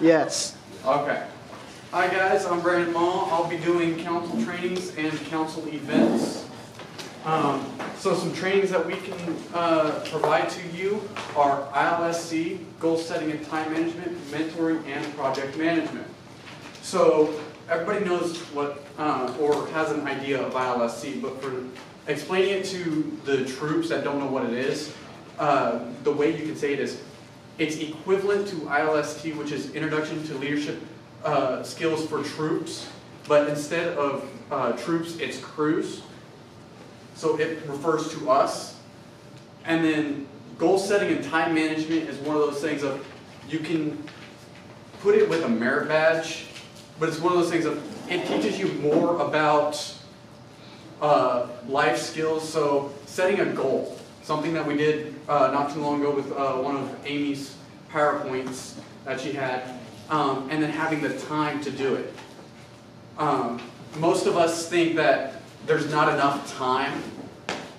Yes. Okay. Hi guys, I'm Brandon Maw. I'll be doing council trainings and council events. So some trainings that we can provide to you are ILSC, goal setting and time management, mentoring, and project management. So everybody knows what, or has an idea of ILSC, but for explaining it to the troops that don't know what it is, the way you can say it is, it's equivalent to ILST, which is Introduction to Leadership Skills for Troops, but instead of troops, it's crews. So it refers to us. And then goal setting and time management is one of those things of, you can put it with a merit badge, but it's one of those things of, it teaches you more about life skills. So setting a goal, something that we did not too long ago with one of Amy's PowerPoints that she had, and then having the time to do it. Most of us think that there's not enough time,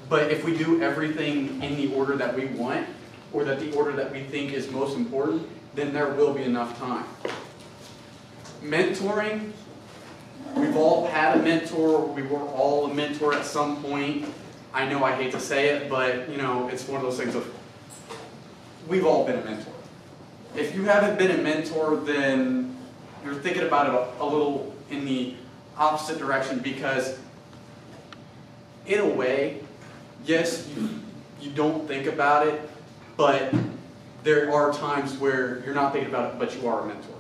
but if we do everything in the order that we want, or that the order that we think is most important, then there will be enough time. Mentoring, we've all had a mentor, we were all a mentor at some point. I know I hate to say it, but you know, it's one of those things of, we've all been a mentor. If you haven't been a mentor, then you're thinking about it a little in the opposite direction, because in a way, yes, you don't think about it, but there are times where you're not thinking about it, but you are a mentor.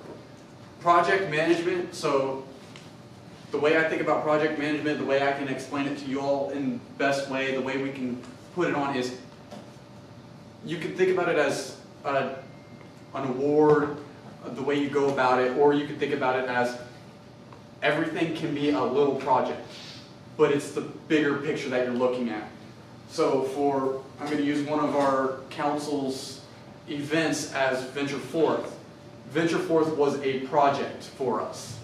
Project management, so the way I think about project management, the way I can explain it to you all in the best way, the way we can put it on is, you can think about it as an award, the way you go about it, or you can think about it as everything can be a little project, but it's the bigger picture that you're looking at. So I'm going to use one of our council's events as Venture Forth. Venture Forth was a project for us.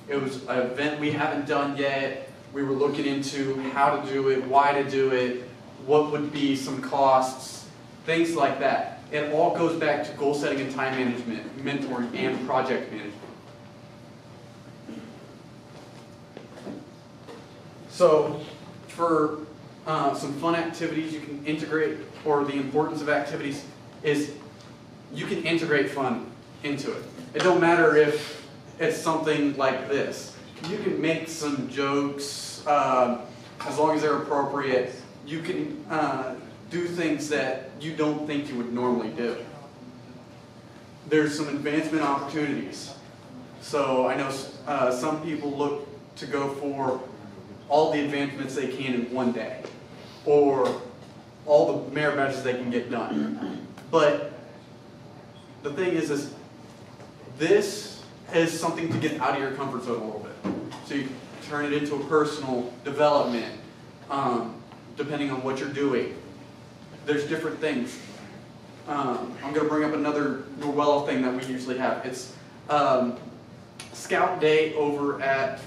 It was an event we haven't done yet. We were looking into how to do it, why to do it, what would be some costs, things like that. It all goes back to goal setting and time management, mentoring, and project management. So for some fun activities you can integrate, or the importance of activities is you can integrate fun into it. It don't matter if it's something like this. You can make some jokes as long as they're appropriate. You can do things that you don't think you would normally do. There's some advancement opportunities. So I know some people look to go for all the advancements they can in one day, or all the merit badges they can get done. But the thing is this is something to get out of your comfort zone a little bit. So you turn it into a personal development, depending on what you're doing. There's different things. I'm going to bring up another Norwell thing that we usually have. It's Scout Day over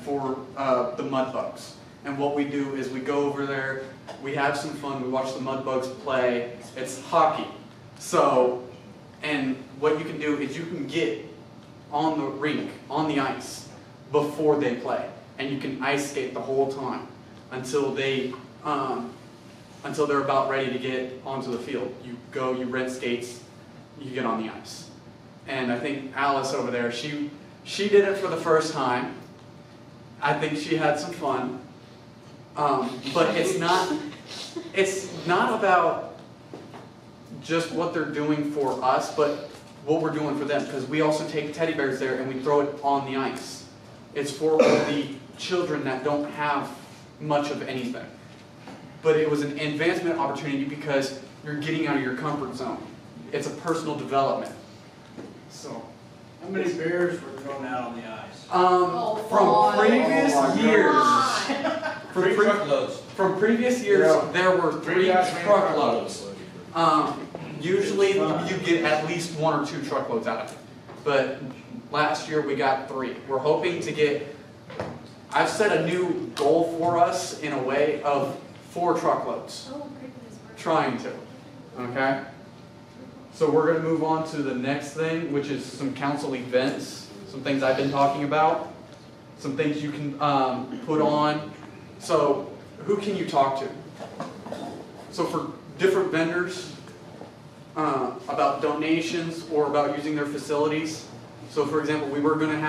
for the Mudbugs. And what we do is we go over there, we have some fun, we watch the Mudbugs play. It's hockey. So, and what you can do is you can get on the rink, on the ice, before they play. And you can ice skate the whole time until they're about ready to get onto the field. You go, you rent skates, you get on the ice. And I think Alice over there, she did it for the first time. I think she had some fun. But it's not about just what they're doing for us, but what we're doing for them, because we also take teddy bears there and we throw it on the ice. It's for all the children that don't have much of anything. But it was an advancement opportunity because you're getting out of your comfort zone. It's a personal development. So, how many bears were thrown out on the ice? From previous years. From previous years, there were 3 truckloads. Usually you get at least 1 or 2 truckloads out of it. But last year we got 3. We're hoping to get, I've set a new goal for us in a way of 4 truckloads. Trying to. Okay? So we're going to move on to the next thing, which is some council events, some things I've been talking about, some things you can put on. So who can you talk to? So for different vendors, about donations or about using their facilities. So for example, we were going to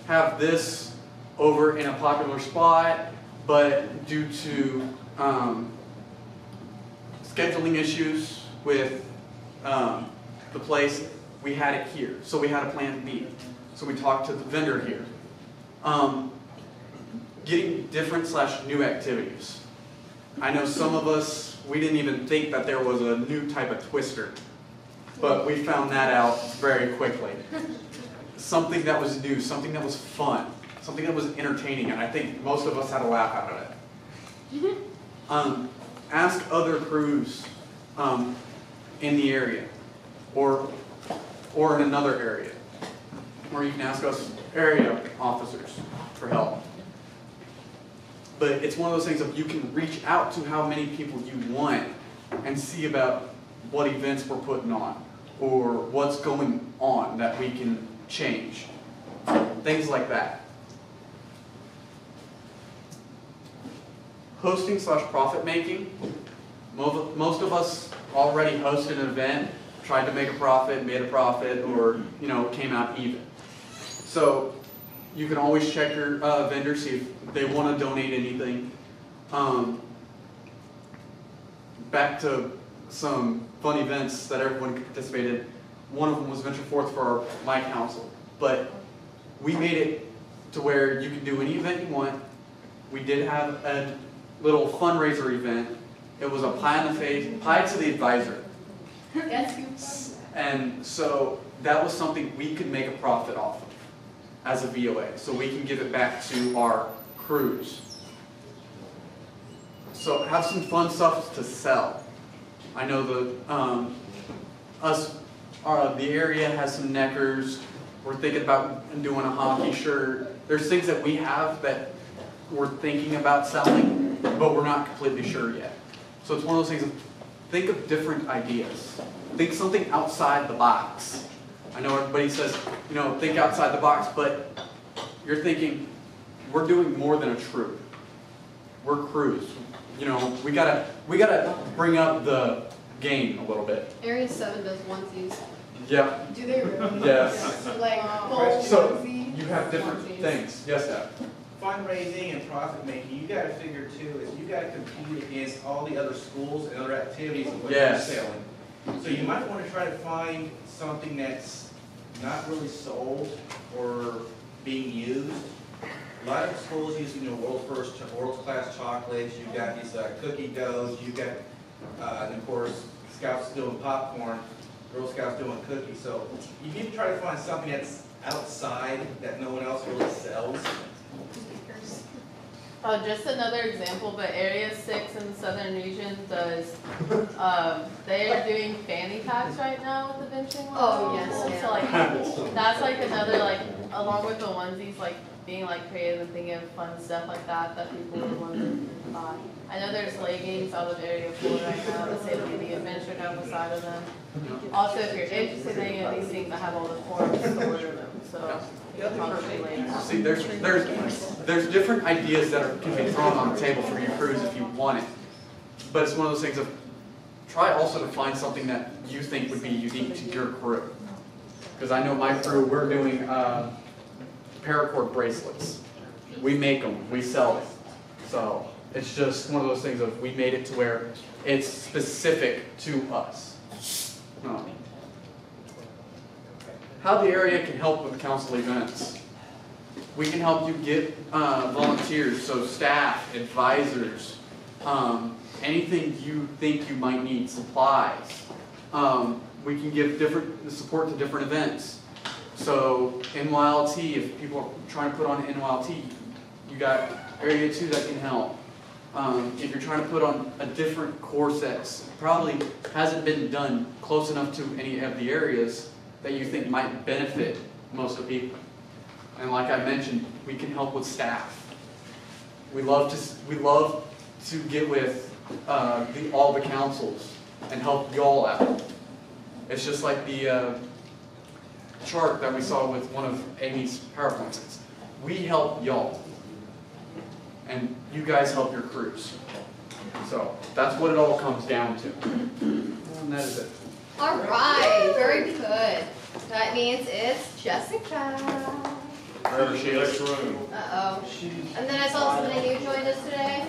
have this over in a popular spot, but due to scheduling issues with the place, we had it here. So we had a plan B. So we talked to the vendor here. Getting different / new activities. I know some of us, we didn't even think that there was a new type of twister, but we found that out very quickly. Something that was new, something that was fun, something that was entertaining, and I think most of us had a laugh out of it. Ask other crews in the area, or in another area, or you can ask us area officers for help. But it's one of those things of you can reach out to how many people you want and see about what events we're putting on or what's going on that we can change. Things like that. Hosting / profit making. Most of us already hosted an event, tried to make a profit, made a profit, or came out even. So you can always check your vendor, see if they want to donate anything. Back to some fun events that everyone could participate in. One of them was Venture Forth for my council. But we made it to where you can do any event you want. We did have a little fundraiser event. It was a pie in the face, pie to the advisor. And so that was something we could make a profit off of as a VOA. So we can give it back to our crews. So have some fun stuff to sell. I know the area has some neckers. We're thinking about doing a hockey shirt. There's things that we have that we're thinking about selling, but we're not completely sure yet. So it's one of those things of think of different ideas. Think something outside the box. I know everybody says, think outside the box, but you're thinking, we're doing more than a troop. We're crews. We gotta bring up the game a little bit. Area 7 does onesies. Yeah. Do they really? Yes. Like full So onesie? you have different things. Yes, Dad. Fundraising and profit making, you gotta figure too, is you gotta compete against all the other schools and other activities of what you're selling. So you might want to try to find something that's not really sold or being used. A lot of schools use, world's class chocolates. You've got these cookie doughs. You've got, and of course, Scouts doing popcorn, Girl Scouts doing cookies. So you need to try to find something that's outside that no one else really sells. Just another example, but Area 6 in the southern region does, they are doing fanny packs right now with the benching. Oh, yes. So that's another, along with the onesies, being creative and thinking of fun stuff like that people would want to buy. I know there's leggings out of Area 4 right now that say the adventure down the side of them. Also, if you're interested in any of these things, I have all the forms to order them, so probably later. See, there's different ideas that can be thrown on the table for your crews if you want it. But it's one of those things of try also to find something that you think would be unique to your crew. Because I know my crew, we're doing paracord bracelets. We make them, we sell them. So it's just one of those things of we made it to where it's specific to us. How the area can help with council events. We can help you get volunteers, so staff, advisors, anything you think you might need, supplies. We can give different support to different events. So NYLT, if people are trying to put on NYLT, you got Area 2 that can help. If you're trying to put on a different course that probably hasn't been done close enough to any of the areas that you think might benefit most of the people. And like I mentioned, we can help with staff. We love to get with all the councils and help y'all out. It's just like the chart that we saw with one of Amy's PowerPoints. We help y'all, and you guys help your crews. So that's what it all comes down to. And that is it. All right, very good. That means it's Jessica. Wherever she is. Uh-oh. And then I saw somebody new joined us today.